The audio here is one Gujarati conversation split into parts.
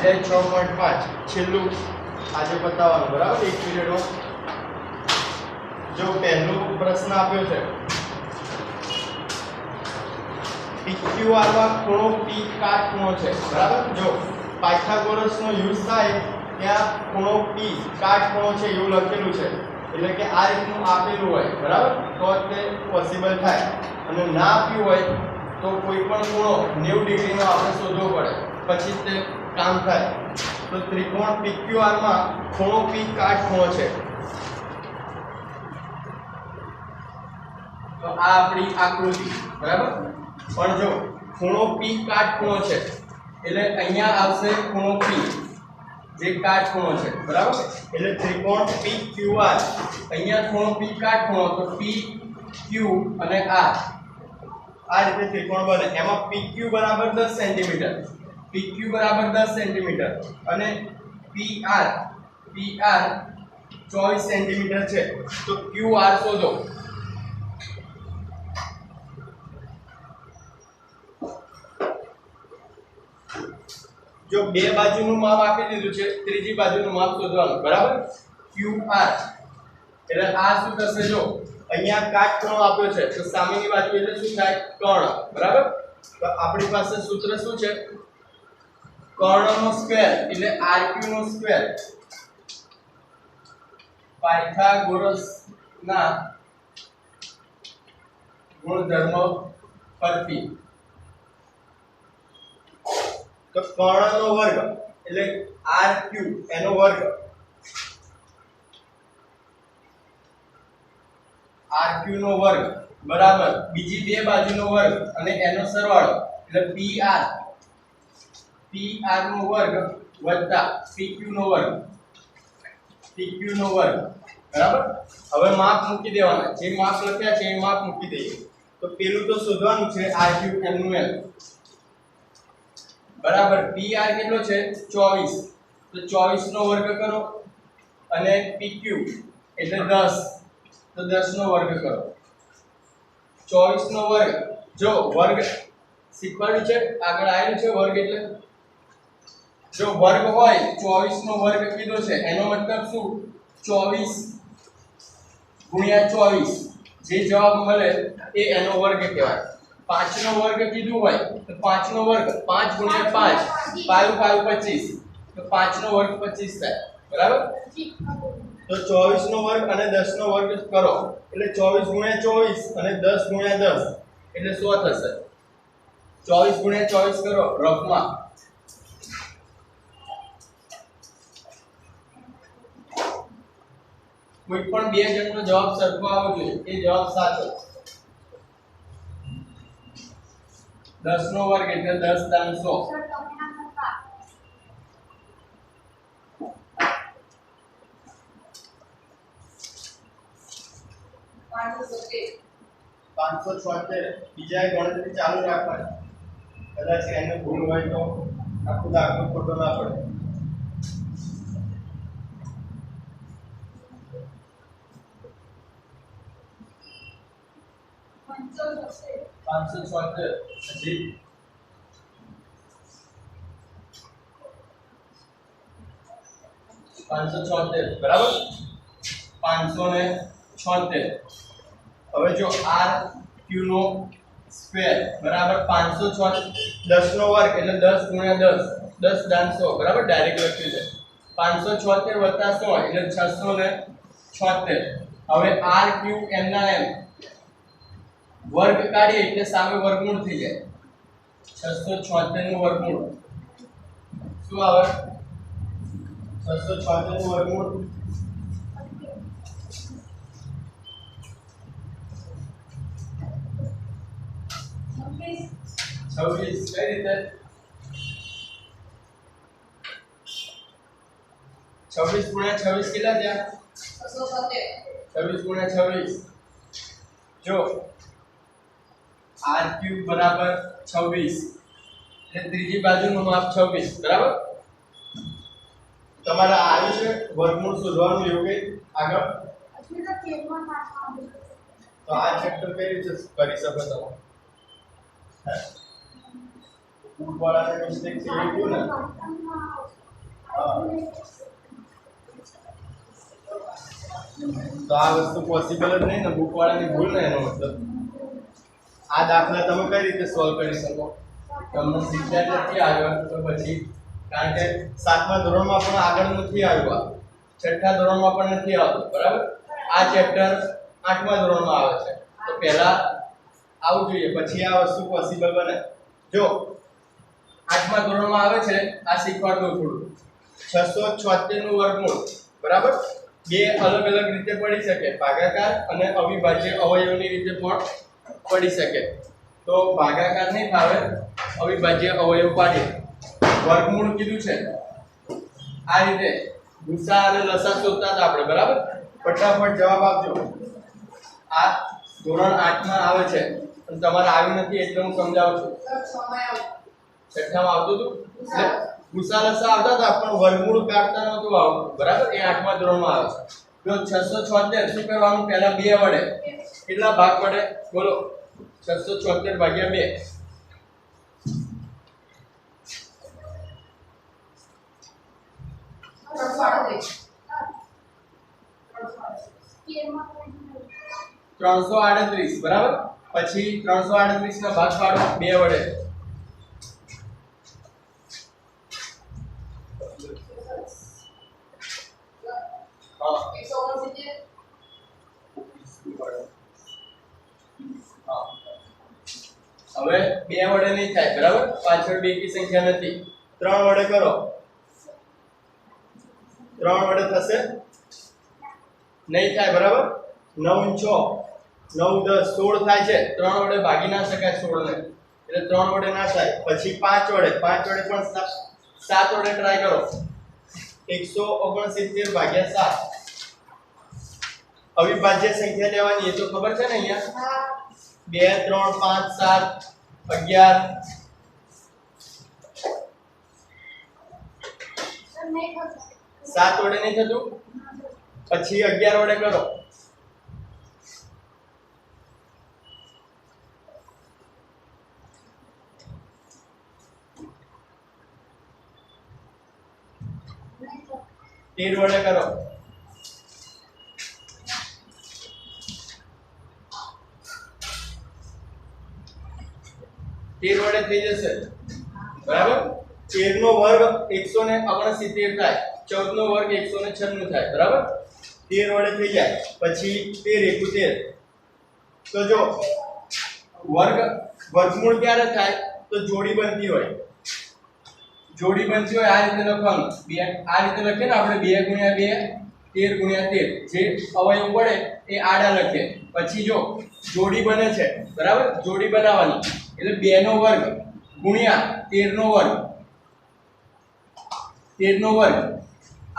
સ્વાધ્યાય 6.5 છેલ્લું આજે બતાવવાનું બરાબર એક પીરિયડમાં જો પહેલો પ્રશ્ન આપ્યો છે PQR માં ખૂણો P કાટખૂણો છે બરાબર જો પાયથાગોરસનો યુઝ થાય ત્યાં ખૂણો P કાટખૂણો છે એવું લખેલું છે એટલે કે આ રીતનું આપેલું હોય બરાબર તો તે પોસિબલ થાય અને ના આપ્યું હોય તો કોઈ પણ ખૂણો 90 ડિગ્રીનો આપણે શોધવો પડે પછી તે કામ થાય તો ત્રિકોણ PQR માં ખૂણો P કાટખૂણો છે તો આ આપણી આકૃતિ બરાબર પણ જો ખૂણો P કાટખૂણો છે એટલે અહીંયા આવશે ખૂણો P જે કાટખૂણો છે બરાબર એટલે ત્રિકોણ PQR અહીંયા ખૂણો P કાટખૂણો તો PQ અને R આ રીતે ત્રિકોણ બને એમાં PQ બરાબર 10 સેન્ટીમીટર PQ બરાબર 10 સેન્ટીમીટર અને PR 24 સેન્ટીમીટર છે તો QR શોધો જો બે બાજુનું માપ આપી દીધું છે ત્રીજી બાજુનું માપ શોધવાનું બરાબર QR એટલે આ શું થશે જો અહીંયા કાટખૂણો આપ્યો છે તો સામેની બાજુ એટલે શું થાય કર્ણ બરાબર તો આપણી પાસે સૂત્ર શું છે કર્ણનો સ્ક્વેર એટલે RQ નો સ્ક્વેર પાયથાગોરસના ગુણધર્મ પરથી તો કર્ણનો વર્ગ એટલે RQ એનો વર્ગ RQ નો વર્ગ બરાબર બીજી બે બાજુનો વર્ગ અને એનો સરવાળો એટલે PR નો વર્ગ વત્તા PQ નો વર્ગ બરાબર હવે માપ મૂકી દેવાના જે માપ લખ્યા છે એ માપ મૂકી દઈએ તો પેલું તો શોધવાનું છે RQ એનું L બરાબર PR કેટલો છે 24 તો 24 નો વર્ગ કરો અને PQ એટલે 10 તો 10 નો વર્ગ કરો 24 નો વર્ગ જો વર્ગ શીખવાડ્યું છે આગળ આવેલું છે વર્ગ એટલે જો વર્ગ હોય 24 નો વર્ગ કીધો છે એનો મતલબ શું 24 ગુણ્યા 24 જે જવાબ મળે એ એનો વર્ગ કહેવાય 5 નો વર્ગ કીધું હોય તો 5 નો વર્ગ 5 ગુણ્યા 5 5 25 તો 5 નો વર્ગ 25 થાય બરાબર તો 24 નો વર્ગ અને 10 નો વર્ગ કરો એટલે 24 ગુણ્યા 24 અને 10 ગુણ્યા 10 એટલે 100 થશે 24 ગુણ્યા 24 કરો રફમાં કોઈ પણ બે જણનો જવાબ સરખો આવવો જોઈએ એ જવાબ સાચો 10 નો વર્ગ એટલે 10 દાન 100 576 બીજા ગણતરી ચાલુ રાખવાની કદાચ એને ભૂલ હોય તો આખું દાખલો ખોટો ના પડે 576 હજી 576 બરાબર 576 હવે જો RQ નો સ્ક્વેર બરાબર 576 10 નો વર્ગ એટલે 10 ગુણ્યા 10 10 દાન 100 બરાબર ડાયરેક્ટ લખ્યું છે 576 વત્તા 100 એટલે 676 હવે RQ M ના M વર્ગ કાઢીએ એટલે સામે વર્ગમૂળ થઈ જાય 676 નું વર્ગમૂળ શું આવે 676 નું વર્ગમૂળ 26 કઈ રીતે 26 ગુણ્યા 26 કેટલા થયા 26 ગુણ્યા 26 જો RQ બરાબર 26 એટલે ત્રીજી બાજુનું માપ 26 બરાબર તમારે આવ્યું છે વર્ગમૂળ શોધવાનું એવું કે આગળ તો આ ચેપ્ટર કઈ રીતે કરી શકો તમે ઉપવાળાને મિસ્ટેક છે એ કહ્યું ને તો આ વસ્તુ પોસિબલ જ નહીં ને, બુક વાળાની ભૂલ ને, એનો મતલબ આ દાખલા તમે કઈ રીતે સોલ્વ કરી શકો? તમને શીખ્યા નથી આગળ તો પછી, કારણ કે 7મા ધોરણમાં પણ આગળ નથી આવ્યું, 6ઠ્ઠા ધોરણમાં પણ નથી આવતું, બરાબર? આ ચેપ્ટર 8મા ધોરણમાં આવે છે, તો પહેલા આવું જોઈએ, પછી આ વસ્તુ પોસિબલ બને. જો 8મા ધોરણમાં આવે છે, આ શીખવા દો થોડું. 676 નું વર્ગમૂળ, બરાબર? બે અલગ અલગ રીતે પડી શકે, ભાગાકાર અને અવિભાજ્ય અવયવની રીતે પણ પડી શકે. તો ભાગાકાર નહીં ફાવે, અવિભાજ્ય અવયવ પાડીએ. વર્ગમૂળ કીધું છે આ રીતે, ગુસા અને લસા શોધતા હતા આપણે, બરાબર? ફટાફટ જવાબ આપજો. આ ધોરણ 8 માં આવે છે, પણ તમારે આવ્યું નથી એટલે હું સમજાવું છું. 6ઠ્ઠામાં આવતું હતું, ગુસા લસા આવતા હતા પણ વર્ગમૂળ કાઢતા નહોતું આવતું, બરાબર? એ 8મા ધોરણમાં આવે છે. જો 676 શું કરવાનું? પહેલા 2 વડે કેટલા ભાગ પડે બોલો? 676 ભાગ્યા 2. $338, બરાબર? પછી 338 ના ભાગ પાડો 2 વડે. હવે 2 વડે નહીં થાય, બરાબર? પાછળ બેકી સંખ્યા નથી. 3 વડે કરો. 3 વડે થશે નહીં થાય, બરાબર? 9 × 6 9 10 16 થાય છે. 3 વડે ભાગી ના શકાય 16 ને, એટલે 3 વડે ના થાય. પછી 5 વડે પણ 7 વડે ટ્રાય કરો. 169 ભાગ્યા 7. અવિભાજ્ય સંખ્યા લેવાની, એ તો ખબર છે ને અહીંયા. 2 3 5 7 11. સાત વડે નહીં થતું, પછી 11 વડે કરો. તેર વડે કરો. 13 વડે થઈ જશે, બરાબર? 13 નો વર્ગ 169 થાય, 14 નો વર્ગ 196 થાય, બરાબર? 13 વડે થઈ જાય. પછી 13 71. તો જો વર્ગમૂળ ક્યારે થાય? તો જોડી બનતી હોય. જોડી બનતી હોય આ રીતે લખવાનું. આ રીતે લખીએ ને આપણે 2 × 2 13 × 13. જે અવયવ પડે એ આડા લખીએ. પછી જો જોડી બને છે, બરાબર? જોડી બનાવવાની એટલે 2 નો વર્ગ ગુણ્યા 13 નો વર્ગ. 13 નો વર્ગ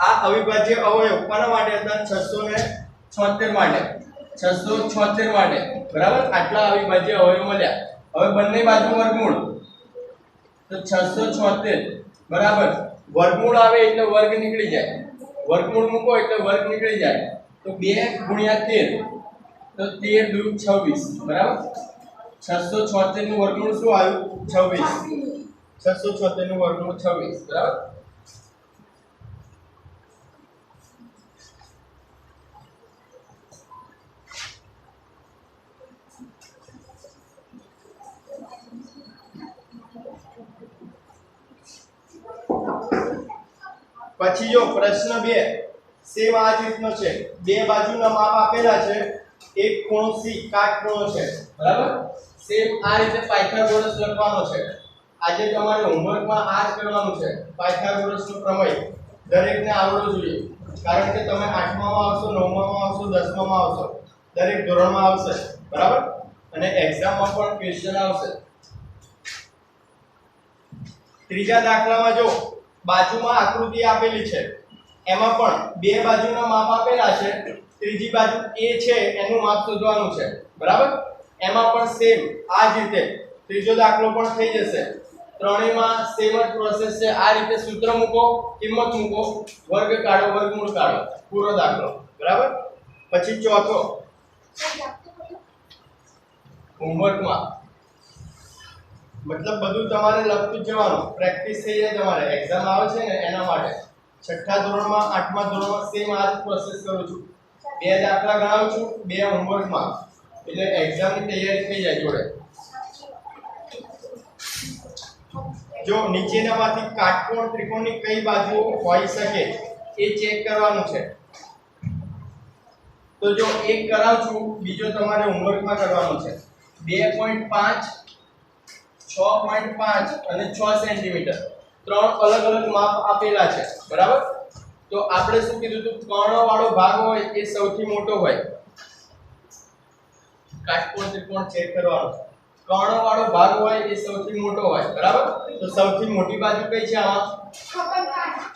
આ અવિભાજ્ય અવયવ કોના માટે હતા? 676 માટે. 676 માટે, બરાબર? આટલા અવિભાજ્ય અવયવ મળ્યા. હવે બંને બાજુ વર્ગમૂળ, તો 676 બરાબર વર્ગમૂળ આવે એટલે વર્ગ નીકળી જાય. વર્ગમૂળ મૂકો એટલે વર્ગ નીકળી જાય. તો 2 × 13 તો 13 × 26, બરાબર? 676 નું વર્ગમૂળ શું આવ્યું? 26. 676 નું વર્ગમૂળ 26, બરાબર? પછી જો પ્રશ્ન 2 સેમ આ જ રીતનો છે. બે બાજુના માપ આપેલા છે, એક ખૂણો C કાટખૂણો છે, બરાબર? સેમ આ રીતે પાયથાગોરસ લખવાનો છે. આજે તમારે હોમવર્કમાં આ જ કરવાનું છે. પાયથાગોરસનો પ્રમેય દરેકને આવડવો જોઈએ, કારણ કે તમે 8મા માં આવશો, 9મા માં આવશો, 10મા માં આવશો, દરેક ધોરણમાં આવશે, બરાબર? અને એક્ઝામમાં પણ ક્વેશ્ચન આવશે. ત્રીજા દાખલામાં જો બાજુમાં આકૃતિ આપેલી છે, એમાં પણ બે બાજુના માપ આપેલા છે. ત્રીજી બાજુ A છે એનું માપ શોધવાનું છે, બરાબર? એમાં પણ સેમ આ જ રીતે ત્રીજો દાખલો પણ થઈ જશે. ત્રણેયમાં સેમ જ પ્રોસેસ છે. આ રીતે સૂત્ર મૂકો, કિંમત મૂકો, વર્ગ કાઢો, વર્ગમૂળ કાઢો, પૂરો દાખલો, બરાબર? પછી ચોથો હોમવર્કમાં મતલબ બધું તમારે લખતું જવાનું, પ્રેક્ટિસ થઈ જાય તમારે, એક્ઝામ આવે છે ને એના માટે. છઠ્ઠા ધોરણમાં, આઠમા ધોરણમાં સેમ આ જ પ્રોસેસ કરું છું. બે દાખલા ગણાવું છું, બે હોમવર્કમાં, એટલે એક્ઝામની તૈયારી થઈ જાય જોડે. જો નીચેનામાંથી કાટકોણ ત્રિકોણની કઈ બાજુઓ હોઈ શકે એ ચેક કરવાનું છે. તો જો એક કરાવું છું, બીજો તમારે હોમવર્કમાં કરવાનો છે. 2.5, 6.5 અને 6 સેન્ટીમીટર, ત્રણ અલગ અલગ માપ આપેલા છે, બરાબર. તો આપણે શું કીધું હતું, કર્ણવાળો ભાગ હોય એ સૌથી મોટો હોય. કાટકોણ ત્રિકોણ ચેક કરવાનો છે. કર્ણવાળો ભાગ હોય એ સૌથી મોટો હોય, બરાબર. તો સૌથી મોટી બાજુ કઈ છે આમાં?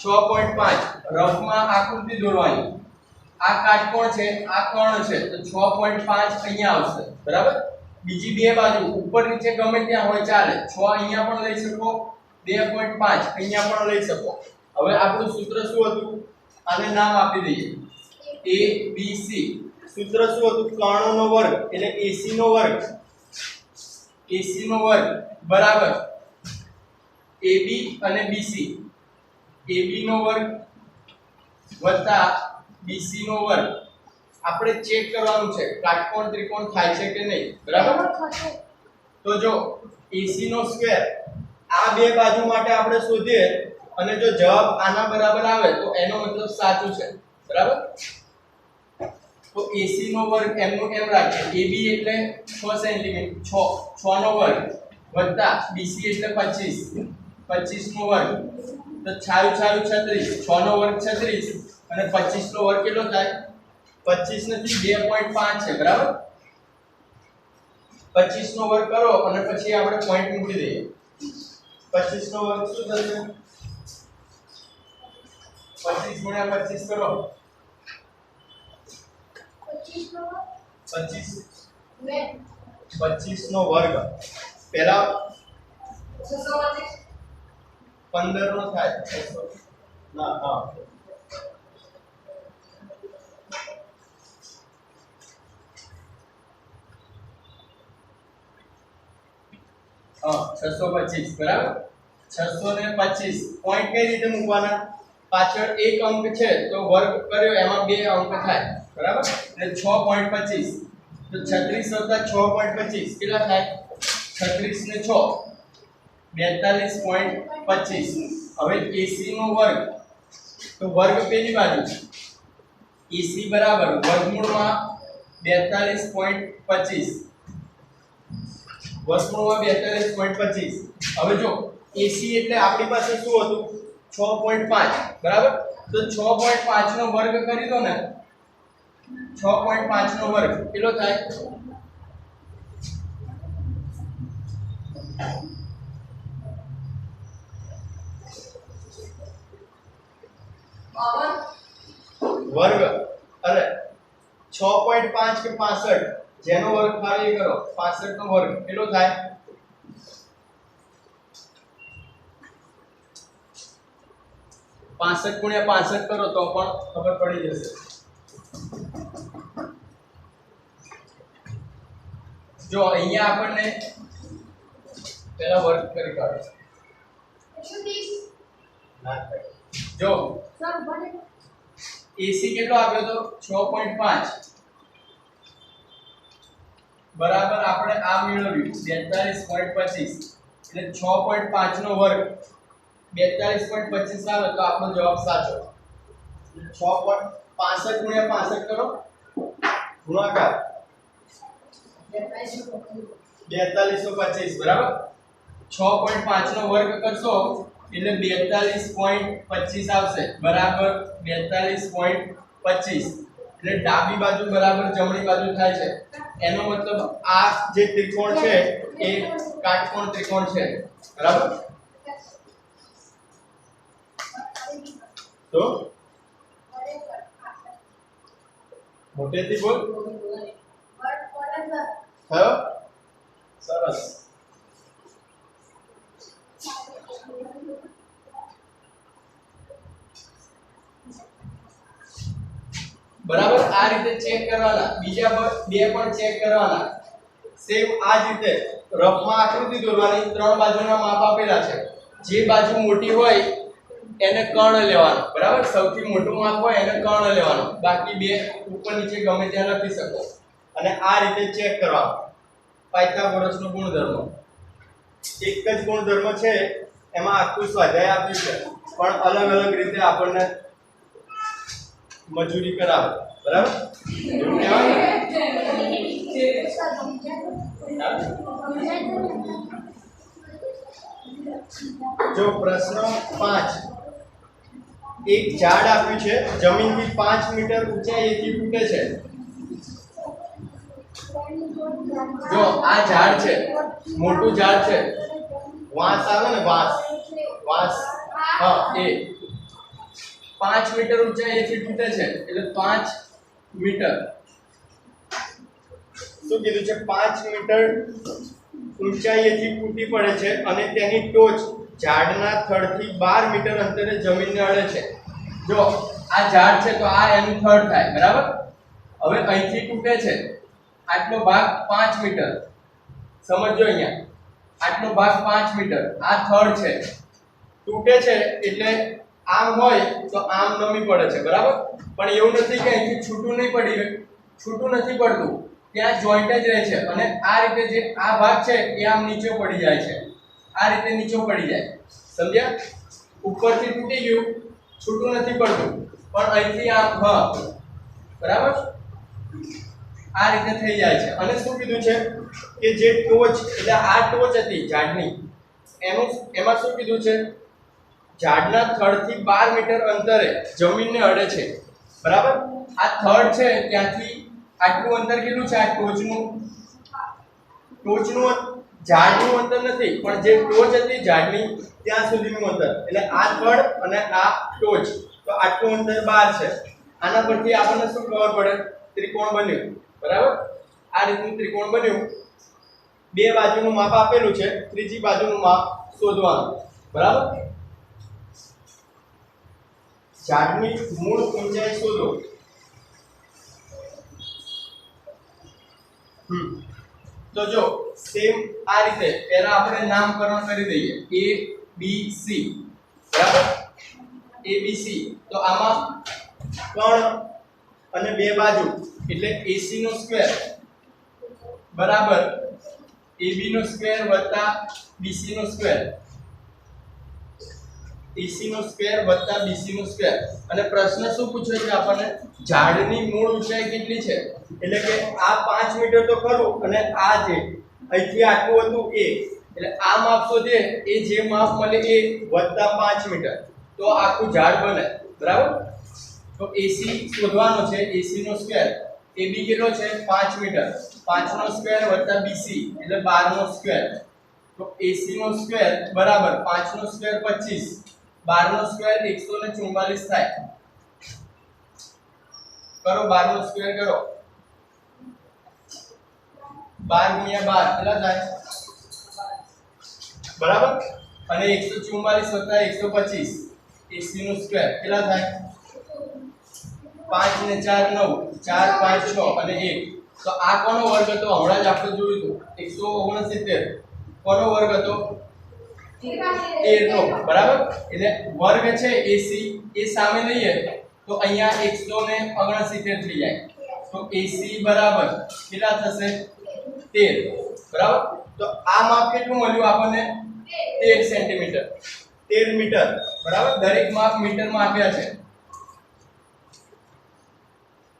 6.5. રફમાં આકૃતિ દોરવાની. આ કાટકોણ છે, આ કર્ણ છે, તો 6.5 અહીંયા આવશે, બરાબર. બીજી બે બાજુ ઉપર નીચે ગમે ત્યાં હોય ચાલે. 6 અહીંયા પણ લઈ શકો, 2.5 અહીંયા પણ લઈ શકો. હવે આપણું સૂત્ર શું હતું? આને નામ આપી દઈએ ABC. સૂત્ર શું હતું? કર્ણનો વર્ગ એટલે AC નો વર્ગ. AC નો વર્ગ બરાબર AB અને BC. AB નો વર્ગ વત્તા BC નો વર્ગ. આપણે ચેક કરવાનું છે કાટકોણ ત્રિકોણ થાય છે કે નહીં, બરાબર. તો જો AC નો સ્ક્વેર આ બે બાજુ માટે આપણે શોધીએ અને જો જવાબ આના બરાબર આવે તો એનો મતલબ સાચું છે, બરાબર. તો AC નો વર્ગ એમનો એમ રાખીએ. AB એટલે 6 સેન્ટીમીટર, 6 નો વર્ગ વત્તા BC એટલે 25, 25 નો વર્ગ. તો છાયું 36, 6 નો વર્ગ 36 અને 25 નો વર્ગ કેટલો થાય? 25 નથી 2.5 છે, બરાબર. 25 નો વર્ગ કરો અને પછી આપણે પોઈન્ટ મૂકી દઈએ. 25 નો વર્ગ શું થશે? 25 ગુણ્યા 25 કરો. 25 નો વર્ગ પહેલા 15 નો થાય. ના હા, હા 625, બરાબર. 625 પોઈન્ટ કઈ રીતે મૂકવાના? પાછળ એક અંક છે તો વર્ગ કર્યો એમાં બે અંક થાય, બરાબર. એટલે 6.25 તો 36 વત્તા 6.25 કેટલા થાય? 36 ને 6 42.25. હવે AC નો વર્ગ, તો વર્ગ પેલી બાજુ AC બરાબર વર્ગમૂળમાં 42.25, વર્ગમૂળમાં 42.25. હવે જો AC એટલે આપણી પાસે શું હતું? 6.5, બરાબર. તો 6.5 નો વર્ગ કરી દો ને. 6.5 નો વર્ગ કેટલો થાય? 52 વર્ગ અરે 6.5 કે 65 જેનો વર્ગ થાય એ કરો. 65 નો વર્ગ કેટલો થાય? 65 ગુણ્યા 65 કરો તો પણ ખબર પડી જશે. જો અહીંયા આપણને પેલા વર્ગ કરી કાઢો. 130 ના થાય. જો AC કેટલો આપ્યો તો? 6.5 બરાબર આપણે આ મેળવ્યું 42.25 એટલે 6.5 નો વર્ગ 42.25 આવે તો આપણો જવાબ સાચો. 6.65 ગુણ્યા 65 કરો ગુણાકાર 4225, બરાબર. 6.5 નો વર્ગ કરશો એટલે 42.25 આવશે, બરાબર 42.25. એટલે ડાબી બાજુ બરાબર જમણી બાજુ થાય છે. એનો મતલબ આ જે ત્રિકોણ છે એ કાટકોણ ત્રિકોણ છે, બરાબર. તો મોટેથી બોલ. થયો? સરસ. બરાબર આ રીતે ચેક કરવાના. બીજા બે પણ ચેક કરવાના. સેમ આ જ રીતે રફમાં આકૃતિ દોરવાની. ત્રણ બાજુના માપ આપેલા છે. જે બાજુ મોટી હોય એને કર્ણ લેવાનો, બરાબર? સૌથી મોટું માપ હોય એને કર્ણ લેવાનો, બાકી બે ઉપર નીચે ગમે ત્યાં લખી શકો. અને આ રીતે ચેક કરવાનું પાયથાગોરસનો ગુણધર્મ. એક જ ગુણધર્મ છે, એમાં આખું સ્વાધ્યાય આપ્યું છે, પણ અલગ અલગ રીતે આપણને મજૂરી કરાવે, બરાબર? એવું કહેવાય ને? જો પ્રશ્ન 5, એક ઝાડ આપ્યું છે, જમીનથી 5 મીટર ઊંચાઈએથી તૂટે છે. જો આ ઝાડ છે, મોટું ઝાડ છે, વાંસ આવે ને, વાંસ, હા, એ 5 મીટર ઊંચાઈએથી તૂટે છે, એટલે 5 મીટર. શું કીધું છે? 5 મીટર ઊંચાઈએથી તૂટી પડે છે અને તેની ટોચ ઝાડના થડથી 12 મીટર અંતરે જમીનને અડે છે. જો આ ઝાડ છે તો આ એનું થડ થાય, બરાબર? હવે અહીંથી તૂટે છે, આટલો ભાગ 5 મીટર, સમજો અહીંયા, આટલો ભાગ 5 મીટર, આ થડ છે, તૂટે છે એટલે આમ હોય તો આમ નમી પડે છે, બરાબર? પણ એવું નથી કે અહીંથી છૂટું નહીં પડી, છૂટું નથી પડતું, ત્યાં જોઈન્ટ જ રહે છે અને આ રીતે જે આ ભાગ છે એ આમ નીચે પડી જાય છે, આ રીતે નીચે પડી જાય, સમજ્યા? ઉપરથી તૂટી ગયું, છૂટું નથી પડતું, પણ અહીંથી આમ, હા, બરાબર, આ રીતે થઈ જાય છે. અને શું કીધું છે કે જે ટોચ, એટલે આ ટોચ હતી ઝાડની, એમાં શું કીધું છે? ઝાડના થડથી 12 મીટર અંતરે જમીનને અડે છે, બરાબર? આ થડ છે ત્યાંથી આટલું અંતર કેટલું છે? આ ટોચનું ઝાડનું અંતર નથી, પણ જે ટોચ હતી ઝાડની ત્યાં સુધીનું અંતર, એટલે આ થડ અને આ ટોચ, તો આટલું અંતર 12 છે. આના પરથી આપણને શું ખબર પડે? ત્રિકોણ બન્યું, બરાબર? આ રીતનું ત્રિકોણ બન્યું. બે બાજુનું માપ આપેલું છે, ત્રીજી બાજુનું માપ શોધવાનું, બરાબર? ઝાડની મૂળ ઊંચાઈ શોધો. તો જો સેમ આ રીતે પહેલા આપણે નામકરણ કરી દઈએ, A B C, બરાબર? A B C. તો આમાં કર્ણ અને બે બાજુ એટલે AC નો સ્ક્વેર બરાબર AB નો સ્ક્વેર વત્તા BC નો સ્ક્વેર, AC નો સ્ક્વેર વત્તા BC નો સ્ક્વેર. અને પ્રશ્ન શું પૂછ્યો છે આપણને? ઝાડની મૂળ ઊંચાઈ કેટલી છે? એટલે કે આ 5 મીટર તો ખરું, અને આ જે અહીંથી આટલું હતું એ, એટલે આ માપ શોધે, એ જે માપ મળે એ વત્તા 5 મીટર, તો આખું ઝાડ બને, બરાબર? તો AC શોધવાનો છે, AC નો સ્ક્વેર, AB કેટલો છે? 5 મીટર, 5 નો સ્ક્વેર વત્તા BC એટલે 12 નો સ્ક્વેર. તો AC નો સ્ક્વેર બરાબર 5 નો સ્ક્વેર 25, 12 નો સ્ક્વેર 144 થાય. કરો 12 નો સ્ક્વેર કરો, 12 ગુણ્યા 12 કેટલા થાય? બરાબર? અને 144 વત્તા 125 AC નો સ્ક્વેર કેટલા થાય? 5 ને 4 9, 4 5 6 અને 1. તો આ કોનો વર્ગ હતો? હમણાં જ આપણે જોયું હતું 169. કોનો વર્ગ હતો? 13 નો, બરાબર? એટલે વર્ગ છે AC એ સામે લઈએ તો અહીંયા 169 થઈ જાય. તો AC બરાબર કેટલા થશે? 13, બરાબર? તો આ માપ કેટલું મળ્યું આપણને? 13 સેન્ટીમીટર, 13 મીટર, બરાબર? દરેક માપ મીટરમાં આપ્યા છે.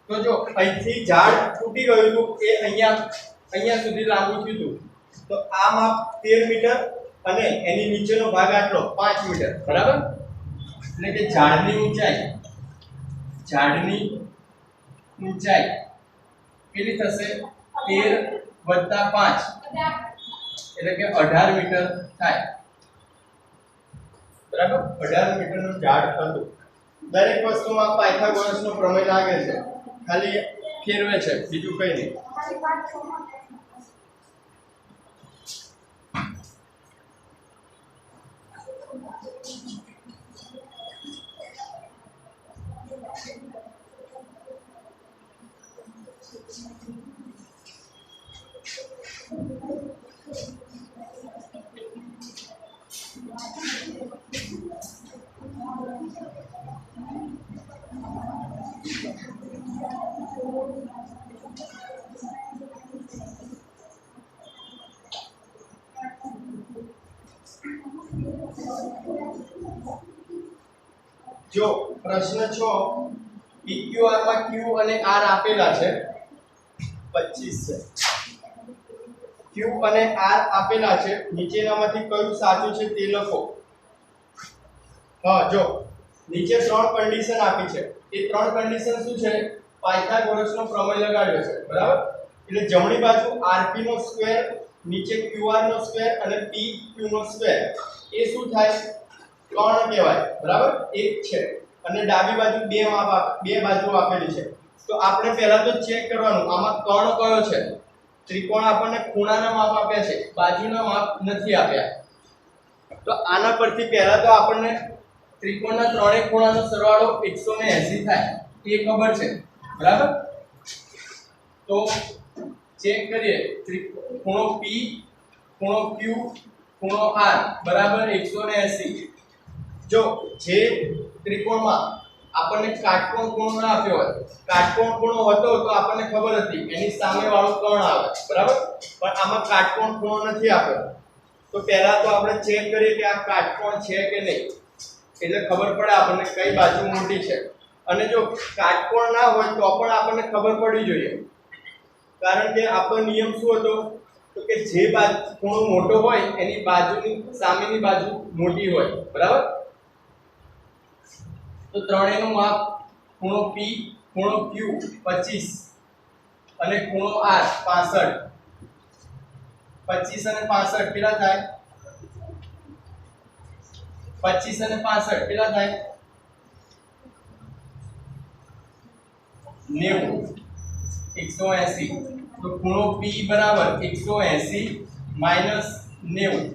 તો જો અહીંથી ઝાડ તૂટી ગયું હતું એ અહીંયા સુધી લાંબુ થયું હતું, તો આ માપ 13 મીટર અને એની નીચેનો ભાગ આટલો 5 મીટર, બરાબર? એટલે કે ઝાડની ઊંચાઈ કેટલી થશે? 13 વત્તા 5 એટલે કે 18 મીટર થાય, બરાબર? 18 મીટરનું ઝાડ હતું. દરેક વસ્તુમાં પાયથાગોરસનો પ્રમેય લાગે છે, ખાલી ફેરવે છે, બીજું કંઈ નહીં. જો પ્રશ્ન 6 PQR માં Q અને R આપેલા છે 25 છે Q અને R આપેલા છે નીચેનામાંથી કયું સાચું છે તે લખો હા જો નીચે ત્રણ કન્ડિશન આપી છે એ ત્રણ કન્ડિશન શું છે પાયથાગોરસનો પ્રમેય લગાડ્યો છે બરાબર એટલે જમણી બાજુ rp નો સ્ક્વેર નીચે qr નો સ્ક્વેર અને pq નો સ્ક્વેર એ શું થાય કર્ણ કહેવાય બરાબર એક છે અને ડાબી બાજુ બે બાજુ આપેલી છે તો આપણે પહેલા તો ચેક કરવાનું આમાં કર્ણ કયો છે ત્રિકોણ આપણને ખૂણાના માપ આપ્યા છે બાજુના માપ નથી આપ્યા તો આના પરથી પહેલા તો આપણને ત્રિકોણના ત્રણેય ખૂણાનો સરવાળો 180 થાય એ ખબર છે બરાબર તો ચેક કરીએ ખૂણો P ખૂણો Q ખૂણો R બરાબર 180 જો જે ત્રિકોણમાં આપણને કાટકોણ ખૂણો ના આપ્યો હોય કાટકોણ ખૂણો હતો તો આપણને ખબર હતી એની સામે વાળો કર્ણ આવે બરાબર પણ આમાં કાટકોણ ખૂણો નથી આપ્યો તો પહેલા તો આપણે ચેક કરીએ કે આ કાટકોણ છે કે નહીં એટલે ખબર પડે આપણને કઈ બાજુ મોટી છે અને જો કાટકોણ ના હોય તો પણ આપણને ખબર પડી જોઈએ કારણ કે આપણો નિયમ શું હતો તો કે જે બાજુ ખૂણો મોટો હોય એની બાજુની સામેની બાજુ મોટી હોય બરાબર તો ત્રણેયનું માપ ખૂણો P ખૂણો Q 25 અને ખૂણો R 65 25 અને 65 કેટલા થાય 25 અને 65 કેટલા થાય 90 180 તો ખૂણો P બરાબર 180 માઈનસ 90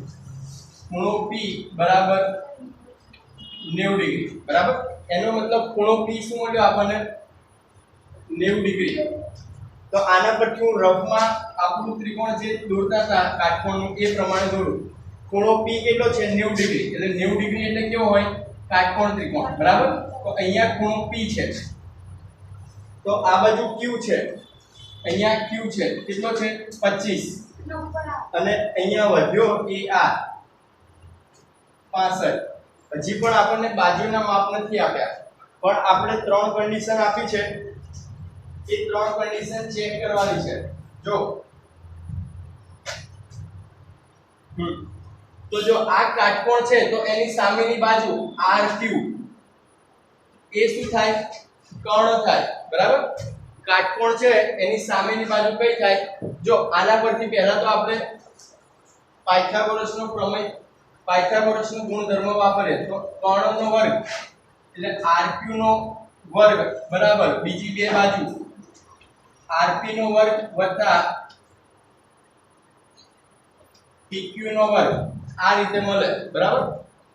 ખૂણો P બરાબર 90 ડિગ્રી બરાબર એનો મતલબ ખૂણો P શું મળ્યો આપણને 90 ડિગ્રી તો આના પરથી હું રફમાં આપણું ત્રિકોણ જે દોરતા હતા કાટકોણનું એ પ્રમાણે દોરું ખૂણો P કેટલો છે 90 ડિગ્રી એટલે 90 ડિગ્રી એટલે કેવો હોય કાટકોણ ત્રિકોણ બરાબર તો અહીંયા ખૂણો P છે તો આ બાજુ Q છે અહીંયા Q છે કેટલો છે 25 અને અહીંયા વધ્યો એ આ 65 હજી પણ આપણને બાજુના માપ નથી આપ્યા પણ આપણે ત્રણ કન્ડિશન આપી છે એ ત્રણ કન્ડિશન ચેક કરવાની છે જો તો જો આ કાટકોણ છે તો એની સામેની બાજુ RQ એ શું થાય કર્ણ થાય બરાબર કાટકોણ છે એની સામેની બાજુ કઈ થાય જો આના પરથી પહેલા તો આપણે પાયથાગોરસનો પ્રમેય પાયથાગોરસનો ગુણધર્મ વાપરીએ તો કર્ણનો વર્ગ એટલે RQ નો વર્ગ બરાબર બીજી બે બાજુ RP નો વર્ગ વત્તા PQ નો વર્ગ આ રીતે મળે બરાબર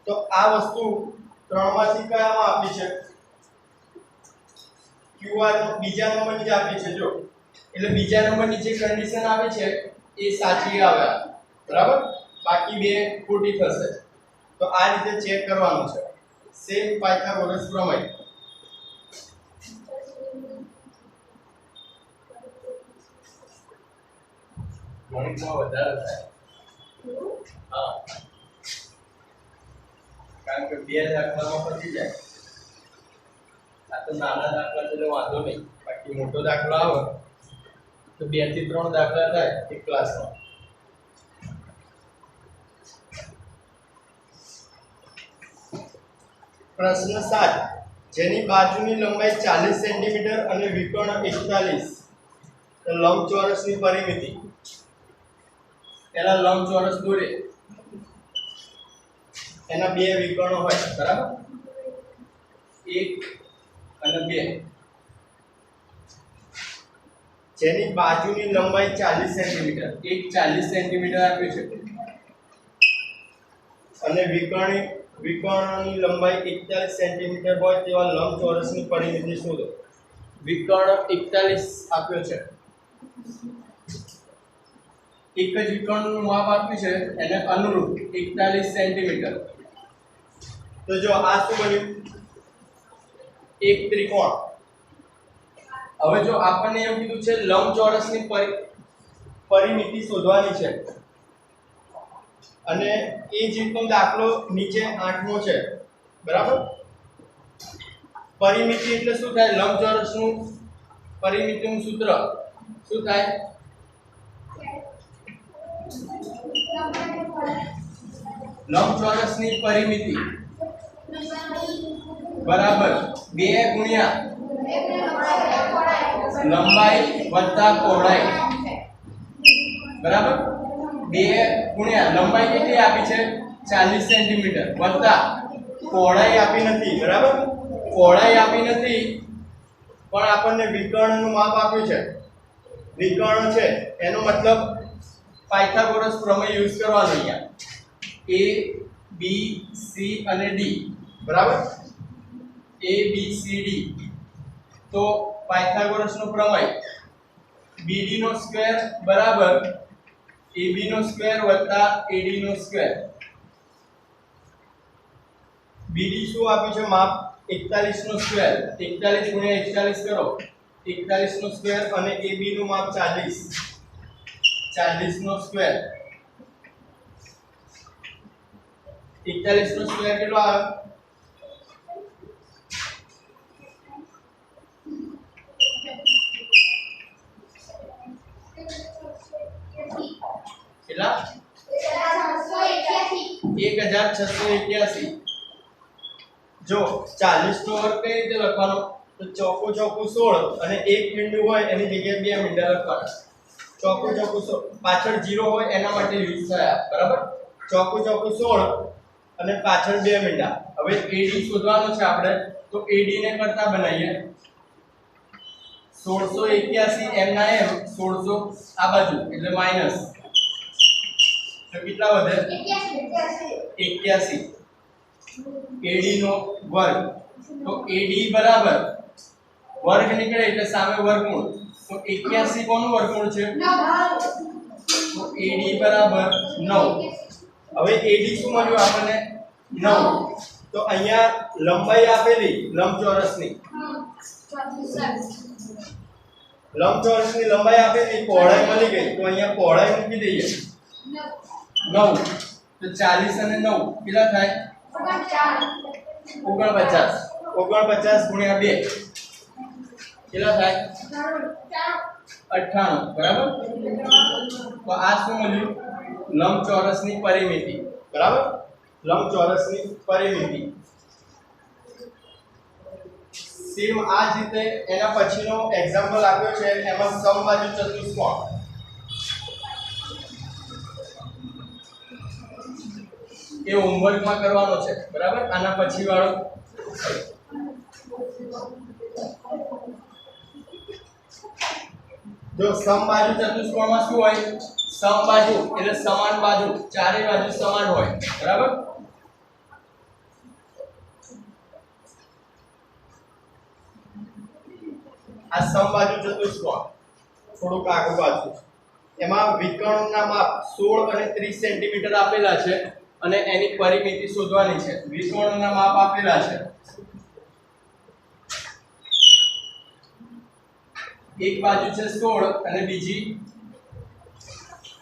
તો આ વસ્તુ ત્રણમાંથી કયામાં આપી છે QR નો બીજા નંબરની જ આપી છે જો એટલે બીજા નંબરની જે કન્ડિશન આપી છે એ સાચી આવે બરાબર બાકી બે ખોટી થશે તો આ રીતે ચેક કરવાનું છે સેમ પાયથાગોરસ પ્રમેય ગણિતમાં વધારે થાય હા કારણ કે બે દાખલામાં પતી જાય આ તો નાના દાખલા છે એટલે વાંધો નહીં બાકી મોટો દાખલો આવે તો 2 થી 3 દાખલા થાય એક ક્લાસમાં પ્રશ્ન 7 જેની બાજુની લંબાઈ 40 સેન્ટીમીટર અને વિકર્ણ 41 તો લંબચોરસની પરિમિતિ પહેલા લંબચોરસ દોરે એના બે વિકર્ણો હોય બરાબર 1 અને 2 જેની બાજુની લંબાઈ 40 સેન્ટીમીટર એક 40 સેન્ટીમીટર આપ્યું છે અને વિકર્ણની લંબાઈ 41 સેન્ટીમીટર હોય તેવા લંબચોરસની પરિમિતિ શોધો વિકર્ણ 41 આપ્યો છે એક જ વિકર્ણનું માપ આપ્યું છે એને અનુરૂપ 41 સેન્ટીમીટર તો જો આ શું બન્યું એક ત્રિકોણ હવે જો આપણને એવું કીધું છે લંબચોરસની પરિમિતિ શોધવાની છે અને એ જ રીતનો દાખલો નીચે 8મો છે બરાબર પરિમિતિ એટલે શું થાય? લંબચોરસનું પરિમિતિનું સૂત્ર શું થાય? લંબચોરસની પરિમિતિ બરાબર 2 ગુણ્યા લંબાઈ વત્તા પહોળાઈ બરાબર 2 ગુણ્યા લંબાઈ કેટલી આપી છે 40 સેન્ટીમીટર વત્તા પહોળાઈ આપી નથી બરાબર પહોળાઈ આપી નથી પણ આપણને વિકર્ણનું માપ આપ્યું છે વિકર્ણ છે એનો મતલબ પાયથાગોરસ પ્રમેય યુઝ કરવાનો અહીંયા a b c અને d બરાબર a b c d તો પાયથાગોરસનો પ્રમેય bd નો સ્ક્વેર બરાબર ab નો સ્ક્વેર વત્તા ad નો સ્ક્વેર bd શું આપ્યું છે માપ 41 નો સ્ક્વેર 41 ગુણ્યા 41 કરો 41 નો સ્ક્વેર અને ab નું માપ 40 40 નો સ્ક્વેર 41 નો સ્ક્વેર કેટલો આવે કેટલા 1681 જો 40 નો વર્ગ કઈ રીતે લખવાનો તો ચોકુ ચોકુ 16 અને એક મીંડું હોય એની જગ્યાએ બે મીંડા લખવાના ચોકુ ચોકુ 16 પાછળ 0 હોય એના માટે યુઝ થયા બરાબર ચોકુ ચોકુ 16 અને પાછળ બે મીંડા હવે AD શોધવાનો છે આપણે તો AD ને કરતા બનાવીએ 1681 m ના m 1600 આ બાજુ એટલે માઈનસ તો કેટલા વધે 81 AD નો વર્ગ તો AD બરાબર વર્ગ નીકળે એટલે સામે વર્ગમૂળ તો 81 કોનું વર્ગમૂળ છે 9 તો AD બરાબર 9 હવે AD શું મળ્યું આપણને 9 તો અહીંયા લંબાઈ આપેલી લંબચોરસની લંબાઈ આપેલી પહોળાઈ મળી ગઈ તો અહીંયા પહોળાઈ મૂકી દઈએ 9 તો 40 અને 9 કેટલા થાય 49 ગુણ્યા 2 કેટલા થાય 98 બરાબર તો આ શું મળ્યું લંબચોરસની પરિમિતિ બરાબર લંબચોરસની પરિમિતિ સેમ આ જ રીતે એના પછીનો એક્ઝામ્પલ આપ્યો છે એમાં સમબાજુ ચતુષ્કોણ એ હોમવર્કમાં કરવાનો છે બરાબર આના પછી વાળો જો સમબાજુ ચતુષ્કોણમાં શું હોય સમબાજુ એટલે સમાન બાજુ ચારે બાજુ સમાન હોય બરાબર આ સમબાજુ ચતુષ્કોણ થોડુંક આગળ બાજુ એમાં વિકર્ણના માપ 16 અને 30 સેન્ટીમીટર આપેલા છે અને એની પરિમિતિ શોધવાની છે વિકર્ણના માપ આપેલા છે એક બાજુ છે 16 અને બીજી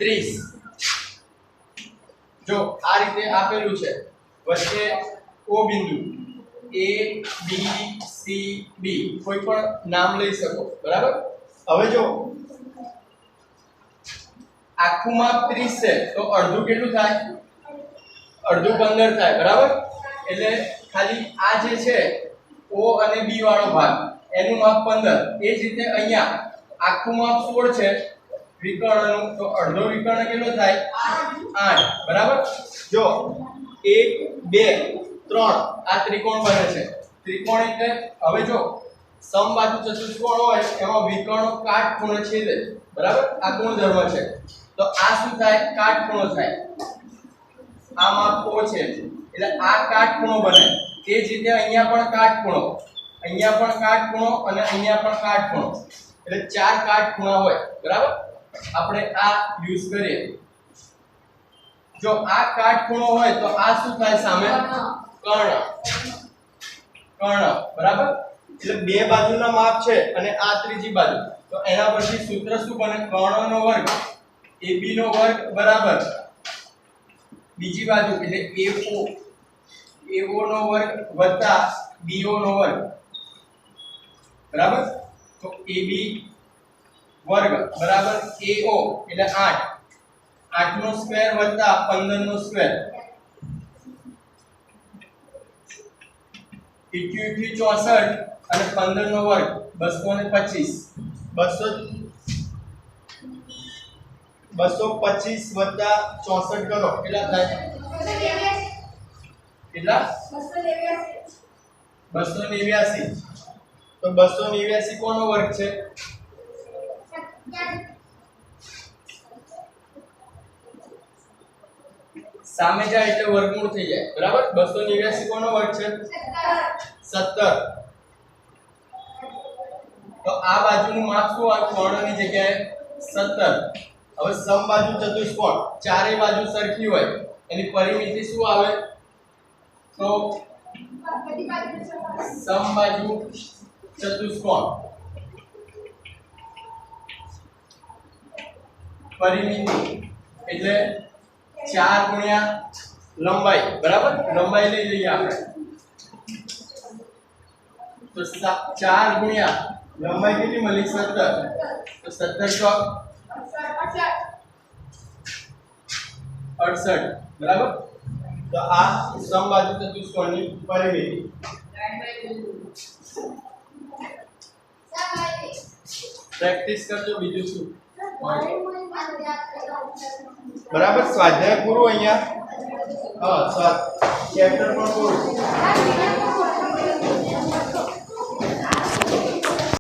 30 જો આ રીતે આપેલું છે વચ્ચે O બિંદુ A B C D કોઈ પણ નામ લઈ શકો બરાબર હવે જો આખું માપ 30 છે તો અડધું કેટલું થાય અડધું 15 થાય બરાબર એટલે ખાલી આ જે છે O અને B વાળો ભાગ એનું માપ 15 એ જ રીતે અહીંયા આખું માપ 16 છે વિકર્ણનું તો અડધો વિકર્ણ કેટલો થાય 8 બરાબર જો 1 2 3 આ ત્રિકોણ બને છે ત્રિકોણ એટલે હવે જો સમબાજુ ચતુષ્કોણ હોય એમાં વિકર્ણો કાટખૂણે છેદે બરાબર આ ગુણધર્મ છે તો આ શું થાય કાટખૂણો થાય આ માપ O છે એટલે આ કાટખૂણો બને એ જ રીતે અહીંયા પણ કાટખૂણો અહીંયા પણ કાટખૂણો અને અહીંયા પણ કાટખૂણો એટલે ચાર કાટખૂણા હોય બરાબર આપણે આ યુઝ કરીએ જો આ કાટખૂણો હોય તો આ શું થાય સામે કર્ણ બરાબર એટલે બે બાજુના માપ છે અને આ ત્રીજી બાજુ તો એના પછી સૂત્ર શું બને કર્ણનો વર્ગ AB નો વર્ગ બરાબર બીજી બાજુ એટલે AO નો વર્ગ વત્તા BO નો વર્ગ બરાબર. તો AB વર્ગ બરાબર AO એટલે 8, 8 નો સ્ક્વેર વત્તા 15 નો સ્ક્વેર, PQ થી 64 અને 15 નો વર્ગ 225, 225 વત્તા 64 કરો કેટલા થાય? કેટલા? 289. તો 289 કોનો વર્ગ છે? સામે જાય એટલે વર્ગમૂળ થઈ જાય બરાબર. 289 કોનો વર્ગ છે? 17. તો આ બાજુનું માપ શું આવે? કર્ણની જગ્યાએ 17. હવે સમબાજુ ચતુષ્કોણ ચારે બાજુ સરખી હોય એની પરિમિતિ શું આવે? તો સમબાજુ ચતુષ્કોણ પરિમિતિ એટલે 4 ગુણ્યા લંબાઈ બરાબર. લંબાઈ લઈ લઈએ આપણે તો 4 ગુણ્યા લંબાઈ કેટલી મળી? 17. તો 17 ચોક 68 બરાબર. તો આ સમબાજુ ચતુષ્કોણની પરિમિતિ. પ્રેક્ટિસ કરજો બીજું શું બરાબર. સ્વાધ્યાય પૂરું અહીંયા. હા સર ચેપ્ટર પણ પૂરું.